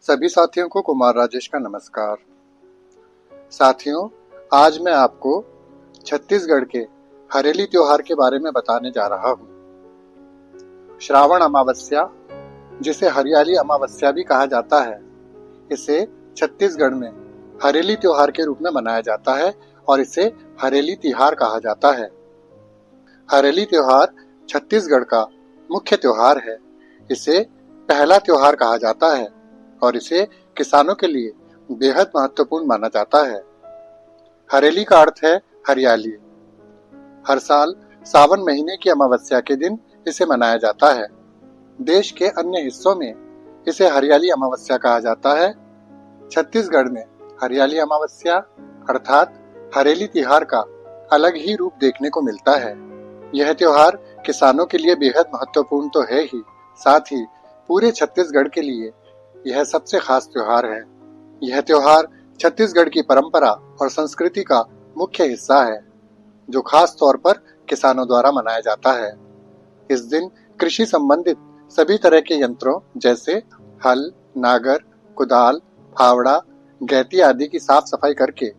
सभी साथियों को कुमार राजेश का नमस्कार। साथियों, आज मैं आपको छत्तीसगढ़ के हरेली त्योहार के बारे में बताने जा रहा हूँ। श्रावण अमावस्या, जिसे हरियाली अमावस्या भी कहा जाता है, इसे छत्तीसगढ़ में हरेली त्योहार के रूप में मनाया जाता है और इसे हरेली तिहार कहा जाता है। हरेली त्योहार छत्तीसगढ़ का मुख्य त्योहार है। इसे पहला त्योहार कहा जाता है और इसे किसानों के लिए बेहद महत्वपूर्ण माना जाता है। हरेली का अर्थ है हरियाली। हर साल सावन महीने की अमावस्या के दिन इसे मनाया जाता है। देश के अन्य हिस्सों में इसे हरियाली अमावस्या कहा जाता है। छत्तीसगढ़ में हरियाली अमावस्या अर्थात हरेली तिहार का अलग ही रूप देखने को मिलता है। यह त्योहार किसानों के लिए बेहद महत्वपूर्ण तो है ही, साथ ही पूरे छत्तीसगढ़ के लिए यह सबसे खास त्योहार है। यह त्योहार छत्तीसगढ़ की परंपरा और संस्कृति का मुख्य हिस्सा है, जो खास तौर पर किसानों द्वारा मनाया जाता है। इस दिन कृषि संबंधित सभी तरह के यंत्रों जैसे हल, नागर, कुदाल, फावड़ा, गैती आदि की साफ सफाई करके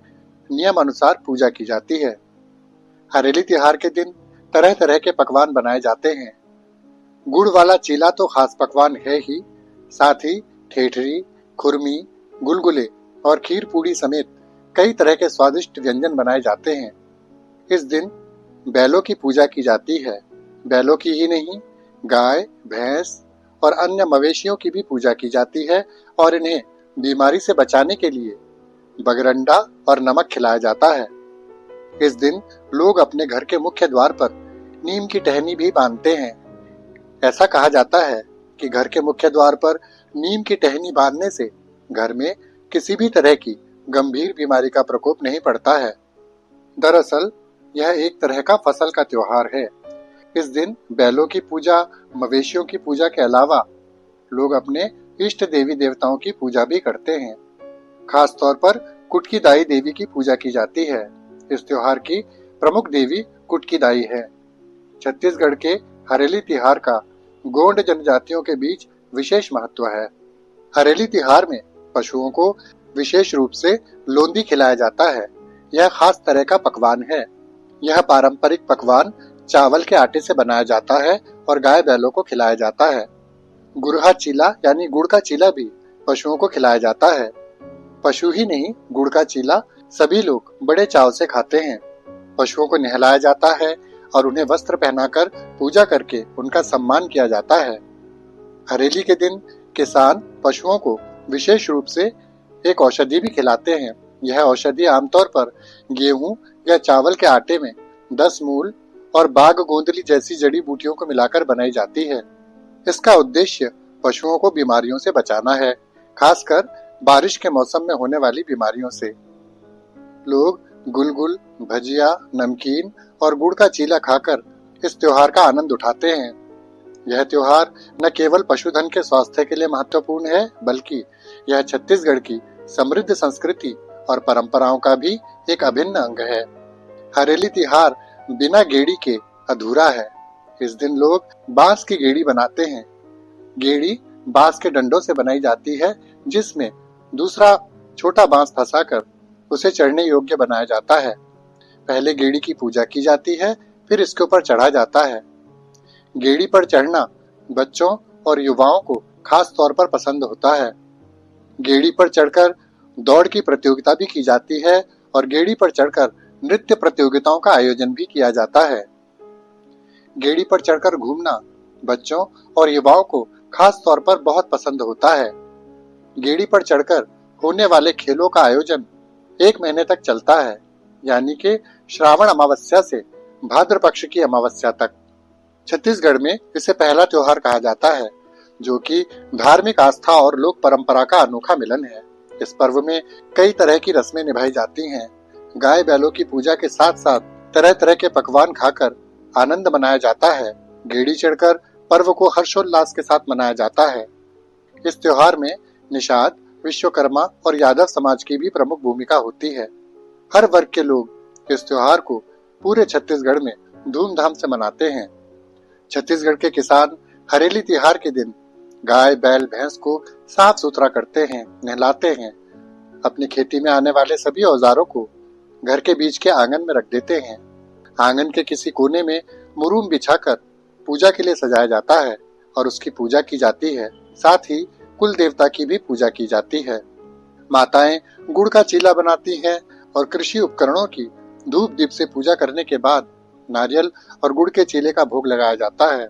नियम अनुसार पूजा की जाती है। हरेली त्योहार के दिन तरह तरह के पकवान बनाए जाते हैं। गुड़ वाला चीला तो खास पकवान है ही, साथ ही ठेठरी, खुरमी, गुलगुले और खीर पूड़ी समेत कई तरह के स्वादिष्ट व्यंजन बनाए जाते हैं। इस दिन बैलों की पूजा की जाती है। बैलों की ही नहीं, गाय, भैंस और अन्य मवेशियों की भी पूजा की जाती है और इन्हें बीमारी से बचाने के लिए बगरंडा और नमक खिलाया जाता है। इस दिन लोग अपने घर के मुख्य द्वार पर नीम की टहनी भी बांधते हैं। ऐसा कहा जाता है कि घर के मुख्य द्वार पर नीम की टहनी बांधने से घर में किसी भी तरह की गंभीर बीमारी का प्रकोप नहीं पड़ता है। दरअसल यह एक तरह का फसल का त्योहार है। इस दिन बैलों की पूजा, मवेशियों की पूजा के अलावा लोग अपने इष्ट देवी देवताओं की पूजा भी करते हैं। खास तौर पर कुटकी दाई देवी की पूजा की जाती है। इस त्योहार की प्रमुख देवी कुटकी दाई है। छत्तीसगढ़ के हरेली तिहार का गोंड जनजातियों के बीच विशेष महत्व है। हरेली तिहार में पशुओं को विशेष रूप से लोंदी खिलाया जाता है। यह खास तरह का पकवान है। यह पारंपरिक पकवान चावल के आटे से बनाया जाता है और गाय बैलों को खिलाया जाता है। गुरहा चीला यानी गुड़ का चीला भी पशुओं को खिलाया जाता है। पशु ही नहीं, गुड़ का चीला सभी लोग बड़े चाव से खाते हैं। पशुओं को नहलाया जाता है और उन्हें वस्त्र पहनाकर पूजा करके उनका सम्मान किया जाता है। हरेली के दिन किसान पशुओं को विशेष रूप से एक औषधि भी खिलाते हैं। यह औषधि आमतौर पर गेहूं या चावल के आटे में 10 मूल और बाग गोंदली जैसी जड़ी बूटियों को मिलाकर बनाई जाती है। इसका उद्देश्य पशुओं को बीमारियों से बचाना है, खासकर बारिश के मौसम में होने वाली बीमारियों से। लोग गुलगुल, भजिया, नमकीन और गुड़ का चीला खाकर इस त्योहार का आनंद उठाते हैं। यह त्योहार न केवल पशुधन के स्वास्थ्य के लिए महत्वपूर्ण है, बल्कि यह छत्तीसगढ़ की समृद्ध संस्कृति और परंपराओं का भी एक अभिन्न अंग है। हरेली तिहार बिना गेड़ी के अधूरा है। इस दिन लोग बांस की गेड़ी बनाते हैं। गेड़ी बांस के डंडों से बनाई जाती है, जिसमें दूसरा छोटा बांस फंसाकर उसे चढ़ने योग्य बनाया जाता है। पहले गेड़ी की पूजा की जाती है, फिर इसके ऊपर चढ़ा जाता है। गेड़ी पर चढ़ना बच्चों और युवाओं को खास तौर पर पसंद होता है। गेड़ी पर चढ़कर दौड़ की प्रतियोगिता भी की जाती है और गेड़ी पर चढ़कर नृत्य प्रतियोगिताओं का आयोजन भी किया जाता है। गेड़ी पर चढ़कर घूमना बच्चों और युवाओं को खास तौर पर बहुत पसंद होता है। गेड़ी पर चढ़कर होने वाले खेलों का आयोजन 1 महीने तक चलता है, यानी कि श्रावण अमावस्या से भाद्र पक्ष की अमावस्या तक। छत्तीसगढ़ में इसे पहला त्योहार कहा जाता है, जो कि धार्मिक आस्था और लोक परंपरा का अनोखा मिलन है। इस पर्व में कई तरह की रस्में निभाई जाती हैं। गाय बैलों की पूजा के साथ साथ तरह तरह के पकवान खाकर आनंद मनाया जाता है। गेड़ी चढ़कर पर्व को हर्षोल्लास के साथ मनाया जाता है। इस त्योहार में निषाद, विश्वकर्मा और यादव समाज की भी प्रमुख भूमिका होती है। हर वर्ग के लोग इस त्योहार को पूरे छत्तीसगढ़ में धूमधाम से मनाते हैं। छत्तीसगढ़ के किसान हरेली तिहार के दिन गाय बैल भैंस को साफ सुथरा करते हैं, नहलाते हैं। अपनी खेती में आने वाले सभी औजारों को घर के बीच के आंगन में रख देते हैं। आंगन के किसी कोने में मुरूम बिछाकर पूजा के लिए सजाया जाता है और उसकी पूजा की जाती है। साथ ही कुल देवता की भी पूजा की जाती है। माताएं गुड़ का चीला बनाती हैं और कृषि उपकरणों की धूप दीप से पूजा करने के बाद नारियल और गुड़ के चीले का भोग लगाया जाता है।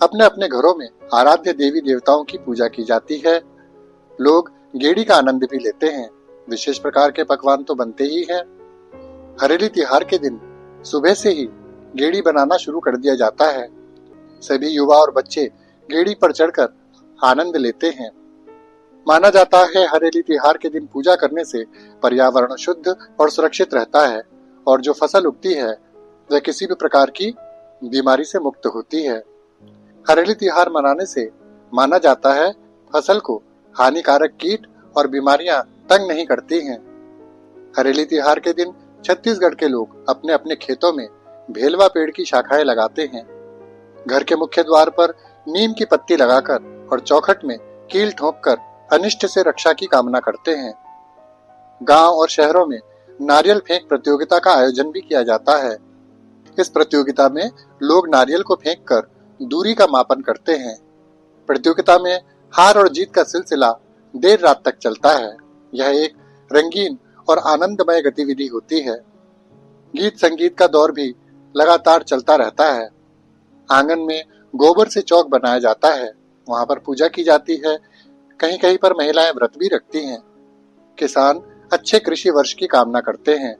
अपने अपने घरों में आराध्य देवी देवताओं की पूजा की जाती है। लोग गेड़ी का आनंद भी लेते हैं। विशेष प्रकार के पकवान तो बनते ही हैं। हरेली त्योहार के दिन सुबह से ही गेड़ी बनाना शुरू कर दिया जाता है। सभी युवा और बच्चे गेड़ी पर चढ़कर आनंद लेते हैं। माना जाता है हरेली त्योहार के दिन पूजा करने से पर्यावरण शुद्ध और सुरक्षित रहता है और जो फसल उगती है वह किसी भी प्रकार की बीमारी से मुक्त होती है। हरेली त्योहार मनाने से माना जाता है फसल को हानिकारक कीट और बीमारियां तंग नहीं करती हैं। हरेली त्योहार के दिन छत्तीसगढ़ के लोग अपने अपने खेतों में भेलवा पेड़ की शाखाएं लगाते हैं। घर के मुख्य द्वार पर नीम की पत्ती लगाकर और चौखट में कील ठोंककर अनिष्ट से रक्षा की कामना करते हैं। गांव और शहरों में नारियल फेंक प्रतियोगिता का आयोजन भी किया जाता है। इस प्रतियोगिता में लोग नारियल को फेंककर दूरी का मापन करते हैं। प्रतियोगिता में हार और जीत का सिलसिला देर रात तक चलता है। यह एक रंगीन और आनंदमय गतिविधि होती है। गीत संगीत का दौर भी लगातार चलता रहता है। आंगन में गोबर से चौक बनाया जाता है, वहां पर पूजा की जाती है। कहीं कहीं पर महिलाएं व्रत भी रखती हैं। किसान अच्छे कृषि वर्ष की कामना करते हैं।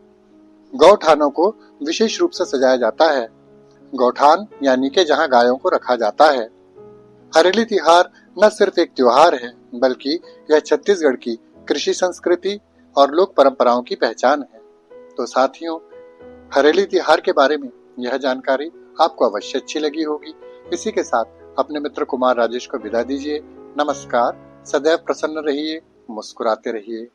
गौठानों को विशेष रूप से सजाया जाता है। गौठान यानी कि जहां गायों को रखा जाता है। हरेली त्योहार न सिर्फ एक त्योहार है बल्कि यह छत्तीसगढ़ की कृषि संस्कृति और लोक परंपराओं की पहचान है। तो साथियों, हरेली त्योहार के बारे में यह जानकारी आपको अवश्य अच्छी लगी होगी। इसी के साथ अपने मित्र कुमार राजेश को विदा दीजिए। नमस्कार। सदैव प्रसन्न रहिए, मुस्कुराते रहिए।